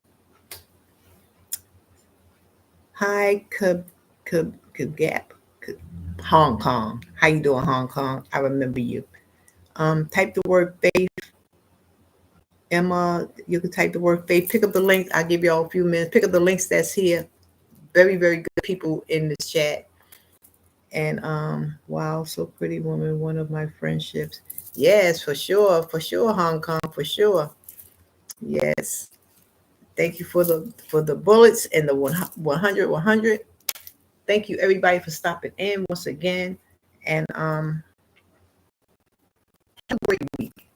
Hi, Gap, Hong Kong. How you doing, Hong Kong? I remember you. Type the word faith. Emma, you can type the word faith. Pick up the link. I'll give y'all a few minutes. Pick up the links that's here. Very, very good people in the chat. And wow, so pretty woman, one of my friendships. Yes, for sure, Hong Kong, for sure. Yes. Thank you for the bullets and the 100. Thank you everybody for stopping in once again. And have a great week.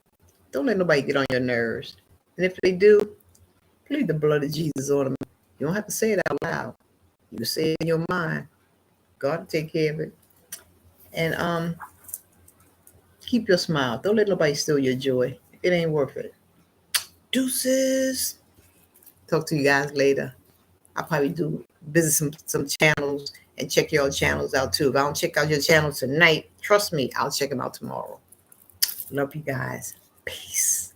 Don't let nobody get on your nerves. And if they do, plead the blood of Jesus on them. You don't have to say it out loud. You can say it in your mind. God will take care of it. And keep your smile. Don't let nobody steal your joy. It ain't worth it. Deuces. Talk to you guys later. I'll probably visit some channels and check your channels out too. If I don't check out your channel tonight, trust me, I'll check them out tomorrow. Love you guys. Peace.